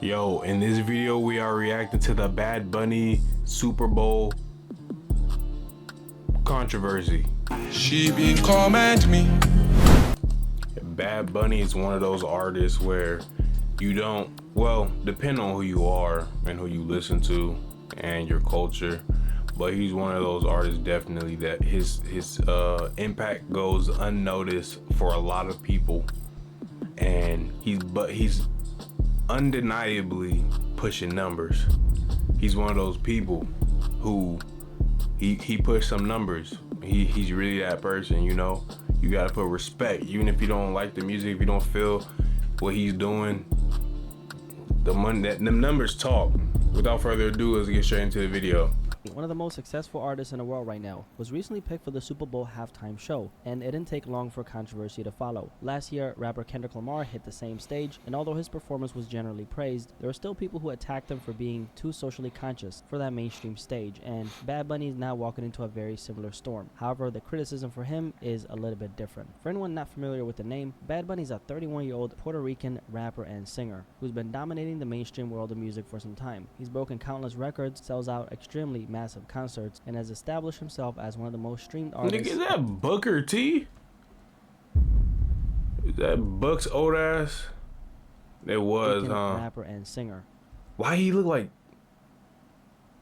Yo, in this video we are reacting to the Bad Bunny Super Bowl controversy. She been comment me. Bad Bunny is one of those artists where you don't, well, depend on who you are and who you listen to and your culture, but he's one of those artists definitely that his impact goes unnoticed for a lot of people, and he's undeniably pushing numbers. He's one of those people who he pushed some numbers. He's really that person, you know. You gotta put respect, even if you don't like the music, if you don't feel what he's doing. Them numbers talk. Without further ado, let's get straight into the video. One of the most successful artists in the world right now was recently picked for the Super Bowl halftime show, and it didn't take long for controversy to follow. Last year, rapper Kendrick Lamar hit the same stage, and although his performance was generally praised, there were still people who attacked him for being too socially conscious for that mainstream stage, and Bad Bunny is now walking into a very similar storm. However, the criticism for him is a little bit different. For anyone not familiar with the name, Bad Bunny is a 31-year-old Puerto Rican rapper and singer who's been dominating the mainstream world of music for some time. He's broken countless records, sells out extremely massive concerts, and has established himself as one of the most streamed artists. Nigga, is that Booker T? Is that Buck's old ass? It was, huh? Rapper and singer. Why he look like?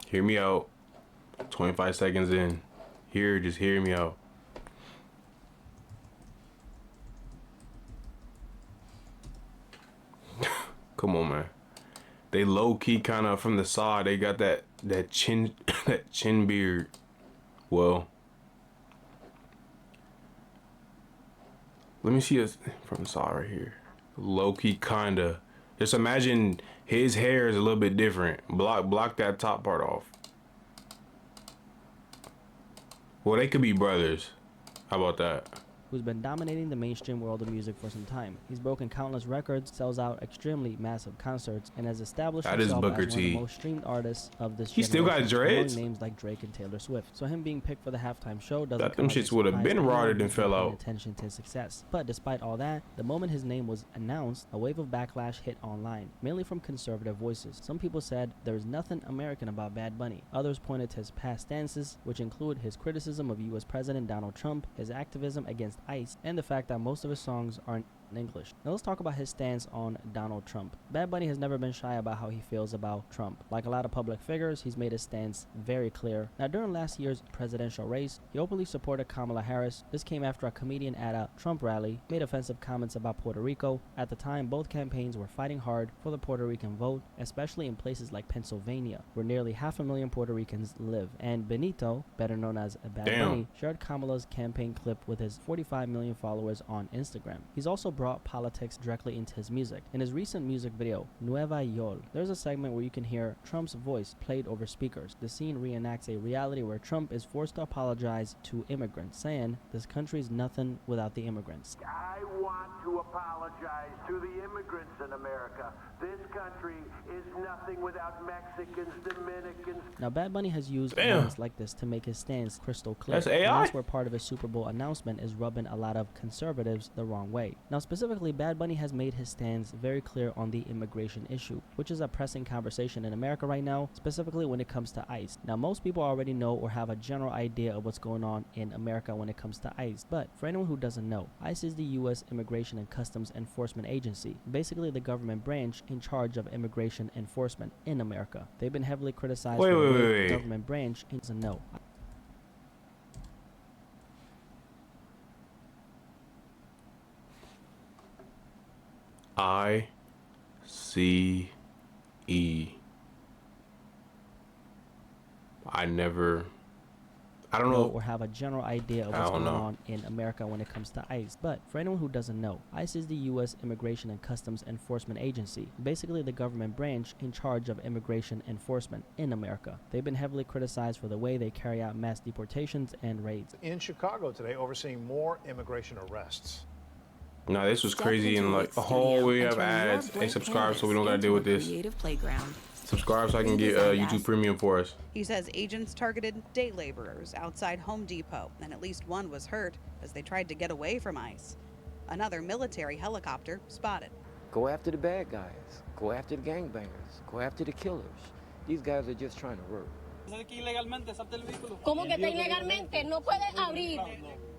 Hear me out. 25 seconds in. Just hear me out. Come on, man. They low key kind of from the side. They got that chin that chin beard. Well, let me see this from the side right here. Low key kinda. Just imagine his hair is a little bit different. Block that top part off. Well, they could be brothers. How about that? Who's been dominating the mainstream world of music for some time. He's broken countless records, sells out extremely massive concerts, and has established himself as one of the most streamed artists of this generation. He still got dreads? Names like Drake and Taylor Swift. So him being picked for the halftime show doesn't Thought them shits would have been rotted and fell out. Attention to his success. But despite all that, the moment his name was announced, a wave of backlash hit online, mainly from conservative voices. Some people said there is nothing American about Bad Bunny. Others pointed to his past stances, which include his criticism of U.S. President Donald Trump, his activism against ICE, and the fact that most of his songs are in English. Now let's talk about his stance on Donald Trump. Bad Bunny has never been shy about how he feels about Trump. Like a lot of public figures, he's made his stance very clear. Now during last year's presidential race, he openly supported Kamala Harris. This came after a comedian at a Trump rally made offensive comments about Puerto Rico. At the time, both campaigns were fighting hard for the Puerto Rican vote, especially in places like Pennsylvania, where nearly 500,000 Puerto Ricans live. And Benito, better known as Bad Bunny, shared Kamala's campaign clip with his 45 million followers on Instagram. He's also brought politics directly into his music. In his recent music video, Nueva Yol, there's a segment where you can hear Trump's voice played over speakers. The scene reenacts a reality where Trump is forced to apologize to immigrants, saying, "This country's nothing without the immigrants." I want to apologize to the immigrants in America. This country is nothing without Mexicans, Dominicans. Now, Bad Bunny has used lines like this to make his stance crystal clear. That's AI? And that's where part of his Super Bowl announcement is rubbing a lot of conservatives the wrong way. Now, specifically, Bad Bunny has made his stance very clear on the immigration issue, which is a pressing conversation in America right now, specifically when it comes to ICE. Now, most people already know or have a general idea of what's going on in America when it comes to ICE, but for anyone who doesn't know, ICE is the U.S. Immigration and Customs Enforcement Agency, basically the government branch in charge of immigration enforcement in America. They've been heavily criticized for the government branch doesn't know. ICE. I don't know or have a general idea of what's going on in America when it comes to ICE. But for anyone who doesn't know, ICE is the U.S. Immigration and Customs Enforcement Agency, basically the government branch in charge of immigration enforcement in America. They've been heavily criticized for the way they carry out mass deportations and raids. In Chicago today, overseeing more immigration arrests. Nah, this was crazy, and like, oh, we have ads. Hey, subscribe so we don't gotta deal with this. Subscribe so I can get YouTube Premium for us. He says agents targeted day laborers outside Home Depot, and at least one was hurt as they tried to get away from ICE. Another military helicopter spotted. Go after the bad guys. Go after the gangbangers. Go after the killers. These guys are just trying to work. ¿Cómo que está ilegalmente? No puede abrir.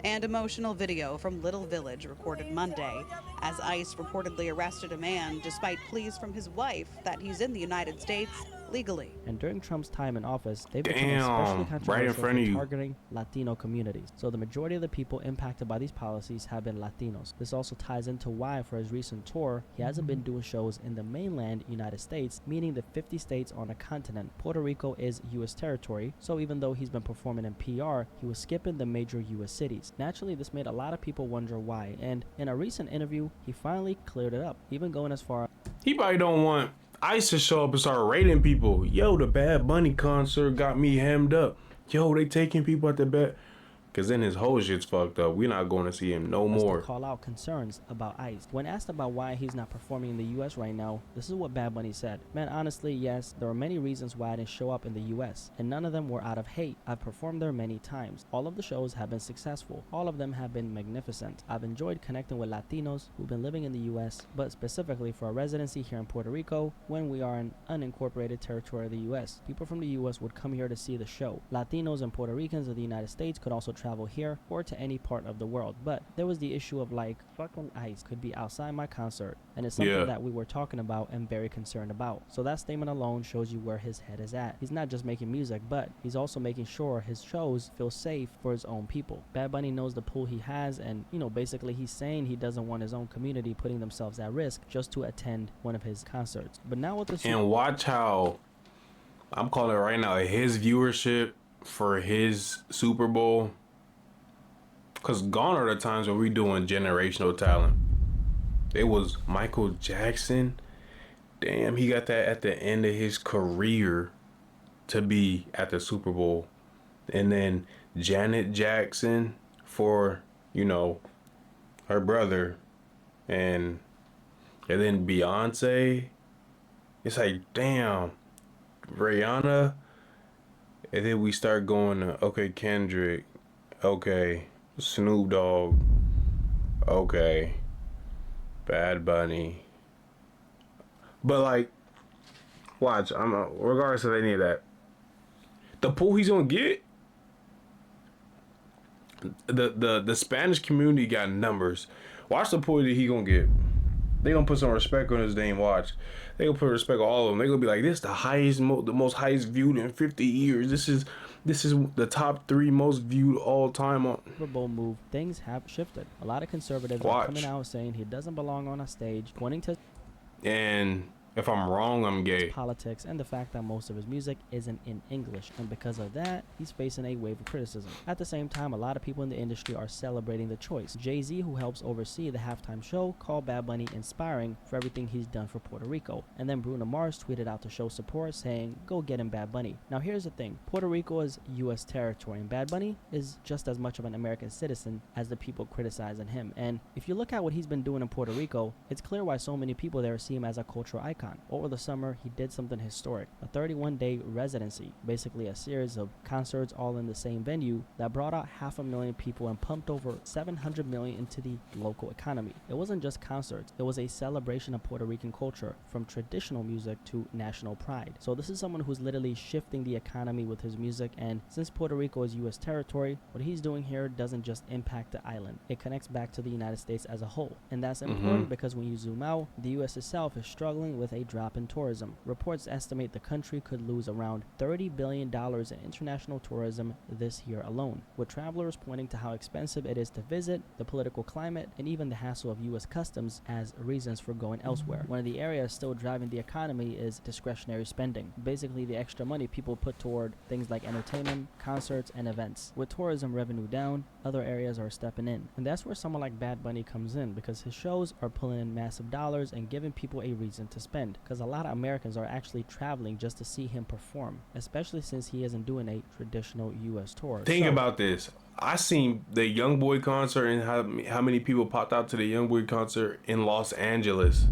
And emotional video from Little Village recorded Monday as ICE reportedly arrested a man despite pleas from his wife that he's in the United States legally. And during Trump's time in office, they've become Damn, especially right in controversial front of for you. targeting Latino communities. So the majority of the people impacted by these policies have been Latinos. This also ties into why, for his recent tour, he hasn't been doing shows in the mainland United States, meaning the 50 states on a continent. Puerto Rico is U.S. territory, so even though he's been performing in PR, he was skipping the major U.S. cities. Naturally, this made a lot of people wonder why, and in a recent interview, he finally cleared it up, even going as far. He probably don't want ICE to show up and start raiding people. Yo, the Bad Bunny concert got me hemmed up. Yo, they taking people at the bed. Cause then his whole shit's fucked up. We're not going to see him no more. To call out concerns about ICE. When asked about why he's not performing in the U.S. right now, this is what Bad Bunny said. Man, honestly, yes, there are many reasons why I didn't show up in the U.S. and none of them were out of hate. I've performed there many times. All of the shows have been successful. All of them have been magnificent. I've enjoyed connecting with Latinos who've been living in the U.S., but specifically for a residency here in Puerto Rico, when we are an unincorporated territory of the U.S. People from the U.S. would come here to see the show. Latinos and Puerto Ricans of the United States could also travel here or to any part of the world, but there was the issue of like, fucking ICE could be outside my concert, and it's something that we were talking about and very concerned about. So that statement alone shows you where his head is at. He's not just making music, but he's also making sure his shows feel safe for his own people. Bad Bunny knows the pull he has, and basically he's saying he doesn't want his own community putting themselves at risk just to attend one of his concerts. But now with the and watch how I'm calling it right now, his viewership for his Super Bowl. Because gone are the times when we doing generational talent. It was Michael Jackson. Damn, he got that at the end of his career to be at the Super Bowl. And then Janet Jackson for, her brother. And then Beyonce. It's like, damn. Rihanna. And then we start going to, okay, Kendrick. Okay. Snoop Dogg, okay, Bad Bunny, but like, watch, regardless of any of that, the pool he's gonna get, the Spanish community got numbers. Watch the pool that he gonna get. They gonna put some respect on his name. Watch, they gonna put respect on all of them. They gonna be like, this is the highest, the most highest viewed in 50 years. This is the top 3 most viewed all time on Super Bowl move. Things have shifted. A lot of conservatives are coming out saying he doesn't belong on a stage, pointing to and if I'm wrong, I'm gay. Politics and the fact that most of his music isn't in English, and because of that, he's facing a wave of criticism. At the same time, a lot of people in the industry are celebrating the choice. Jay-Z, who helps oversee the halftime show, called Bad Bunny inspiring for everything he's done for Puerto Rico. And then Bruno Mars tweeted out to show support, saying, "Go get him, Bad Bunny." Now here's the thing, Puerto Rico is U.S. territory, and Bad Bunny is just as much of an American citizen as the people criticizing him. And if you look at what he's been doing in Puerto Rico, it's clear why so many people there see him as a cultural icon. Over the summer, he did something historic, a 31-day residency, basically a series of concerts all in the same venue that brought out 500,000 people and pumped over 700 million into the local economy. It wasn't just concerts, it was a celebration of Puerto Rican culture, from traditional music to national pride. So this is someone who's literally shifting the economy with his music, and since Puerto Rico is U.S. territory, what he's doing here doesn't just impact the island, it connects back to the United States as a whole. And that's important because when you zoom out, the U.S. itself is struggling with a drop in tourism. Reports estimate the country could lose around $30 billion in international tourism this year alone, with travelers pointing to how expensive it is to visit, the political climate, and even the hassle of U.S. customs as reasons for going elsewhere. One of the areas still driving the economy is discretionary spending, basically the extra money people put toward things like entertainment, concerts, and events. With tourism revenue down, other areas are stepping in, and that's where someone like Bad Bunny comes in, because his shows are pulling in massive dollars and giving people a reason to spend. Because a lot of Americans are actually traveling just to see him perform, especially since he isn't doing a traditional U.S. tour. Think about this. I seen the YoungBoy concert and how many people popped out to the YoungBoy concert in Los Angeles,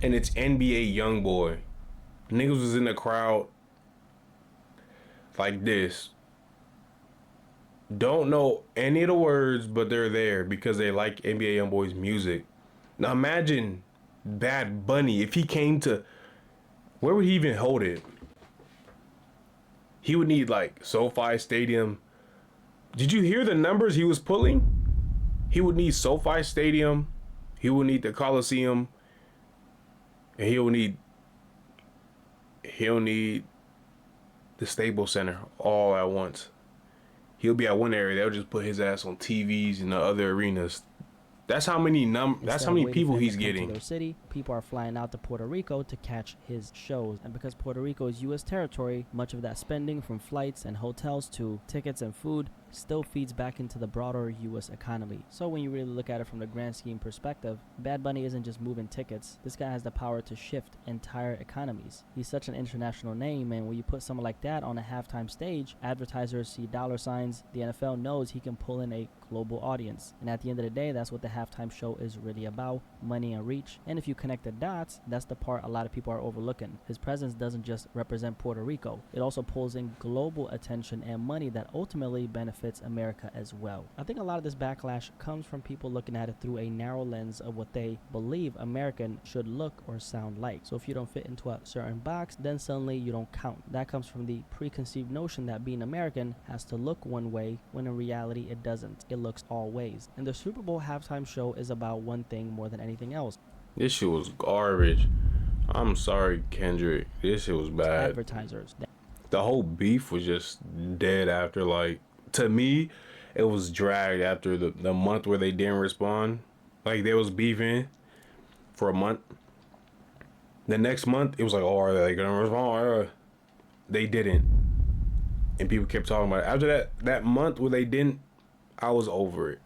and it's NBA YoungBoy. Niggas was in the crowd like this. Don't know any of the words, but they're there because they like NBA YoungBoy's music. Now imagine Bad Bunny, if he came to, where would he even hold it? He would need like SoFi Stadium. Did you hear the numbers he was pulling? He would need SoFi Stadium. He would need the Coliseum. And he'll need the Staples Center all at once. He'll be at one area. They'll just put his ass on TVs in the other arenas. That's how many That's how many people he's getting. Their city, people are flying out to Puerto Rico to catch his shows, and because Puerto Rico is U.S. territory, much of that spending from flights and hotels to tickets and food still feeds back into the broader U.S. economy. So when you really look at it from the grand scheme perspective, Bad Bunny isn't just moving tickets. This guy has the power to shift entire economies. He's such an international name, and when you put someone like that on a halftime stage, advertisers see dollar signs. The NFL knows he can pull in a global audience, and at the end of the day, that's what the halftime show is really about: money and reach. And if you connect the dots, that's the part a lot of people are overlooking. His presence doesn't just represent Puerto Rico, it also pulls in global attention and money that ultimately benefits America as well. I think a lot of this backlash comes from people looking at it through a narrow lens of what they believe American should look or sound like. So if you don't fit into a certain box, then suddenly you don't count. That comes from the preconceived notion that being American has to look one way, when in reality it doesn't. It looks all ways. And the Super Bowl halftime show is about one thing more than anything else. This shit was garbage. I'm sorry, Kendrick. This shit was bad. Advertisers. The whole beef was just dead after, like, to me, it was dragged after the month where they didn't respond. Like, they was beefing for a month. The next month, it was like, oh, are they gonna respond? They didn't. And people kept talking about it. After that month where they didn't, I was over it.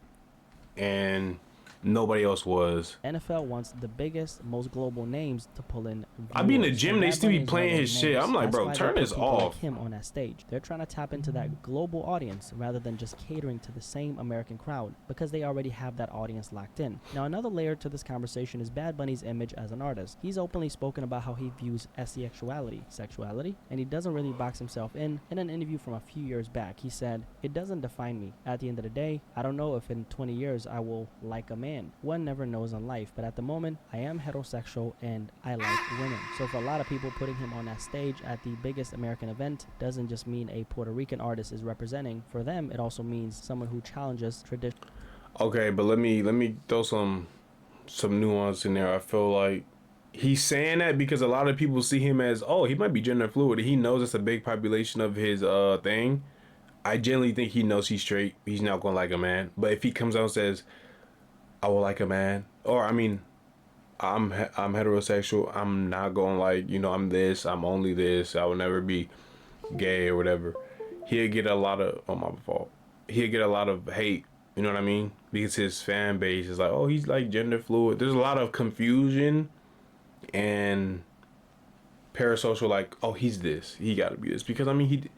And nobody else was. NFL wants the biggest, most global names to pull in viewers. I be in the gym, they still be playing his shit. I'm like, bro, turn this off. Like him on that stage. They're trying to tap into that global audience rather than just catering to the same American crowd, because they already have that audience locked in. Now, another layer to this conversation is Bad Bunny's image as an artist. He's openly spoken about how he views sexuality, and he doesn't really box himself in. In an interview from a few years back, he said, "It doesn't define me. At the end of the day, I don't know if in 20 years I will like a man. One never knows in life, but at the moment, I am heterosexual and I like women." So for a lot of people, putting him on that stage at the biggest American event doesn't just mean a Puerto Rican artist is representing. For them, it also means someone who challenges tradition. Okay, but let me throw some nuance in there. I feel like he's saying that because a lot of people see him as, oh, he might be gender fluid. He knows it's a big population of his thing. I generally think he knows he's straight. He's not gonna like a man. But if he comes out and says, I will like a man, or I mean, I'm heterosexual, I'm not going like, you know, I'm this, I'm only this, I will never be gay or whatever, he'll get a lot of, he'll get a lot of hate, you know what I mean? Because his fan base is like, oh, he's like gender fluid. There's a lot of confusion and parasocial, like, oh, he's this, he gotta be this, because I mean,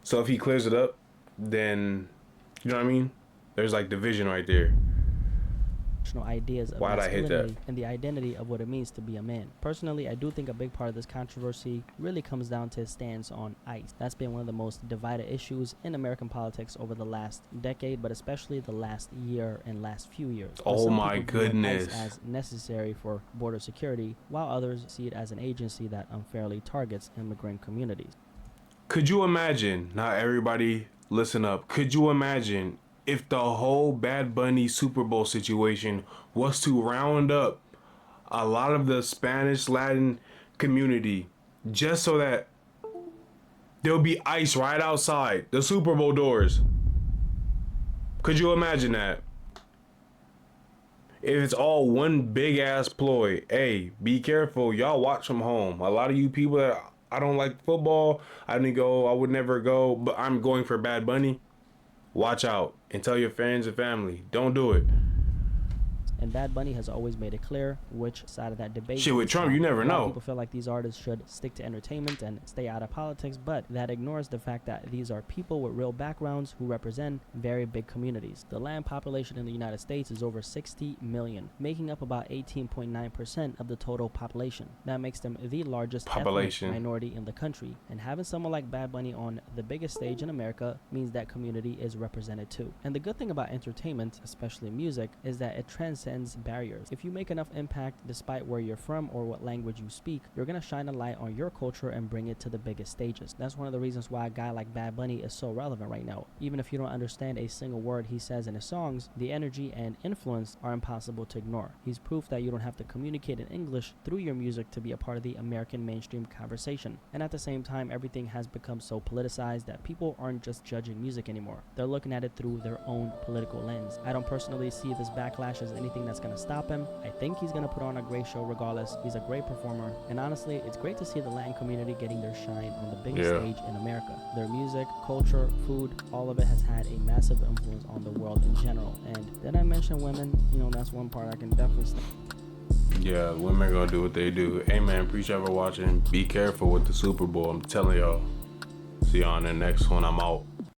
so if he clears it up, then, you know what I mean? There's like division right there. Ideas of Why'd I hit that? and the identity of what it means to be a man. Personally, I do think a big part of this controversy really comes down to his stance on ICE. That's been one of the most divided issues in American politics over the last decade, but especially the last year and last few years. Oh my goodness. ICE as necessary for border security, while others see it as an agency that unfairly targets immigrant communities. Could you imagine, now everybody listen up, could you imagine if the whole Bad Bunny Super Bowl situation was to round up a lot of the Spanish Latin community just so that there'll be ICE right outside the Super Bowl doors? Could you imagine that? If it's all one big ass ploy, hey, be careful, y'all watch from home. A lot of you people that I don't like football, I would never go, but I'm going for Bad Bunny. Watch out and tell your friends and family, don't do it. And Bad Bunny has always made it clear which side of that debate. Shit, with Trump, you never know. People feel like these artists should stick to entertainment and stay out of politics, but that ignores the fact that these are people with real backgrounds who represent very big communities. The land population in the United States is over 60 million, making up about 18.9% of the total population. That makes them the largest ethnic minority in the country. And having someone like Bad Bunny on the biggest stage in America means that community is represented too. And the good thing about entertainment, especially music, is that it transcends transcends barriers. If you make enough impact despite where you're from or what language you speak, you're gonna shine a light on your culture and bring it to the biggest stages. That's one of the reasons why a guy like Bad Bunny is so relevant right now. Even if you don't understand a single word he says in his songs, the energy and influence are impossible to ignore. He's proof that you don't have to communicate in English through your music to be a part of the American mainstream conversation. And at the same time, everything has become so politicized that people aren't just judging music anymore. They're looking at it through their own political lens. I don't personally see this backlash as anything that's going to stop him. I think he's going to put on a great show regardless. He's a great performer. And honestly, it's great to see the Latin community getting their shine on the biggest stage in America. Their music, culture, food, all of it has had a massive influence on the world in general. And did I mention women? You know, that's one part I can definitely say. Yeah, women gonna do what they do. Hey man, appreciate you for watching. Be careful with the Super Bowl. I'm telling y'all. See y'all on the next one. I'm out.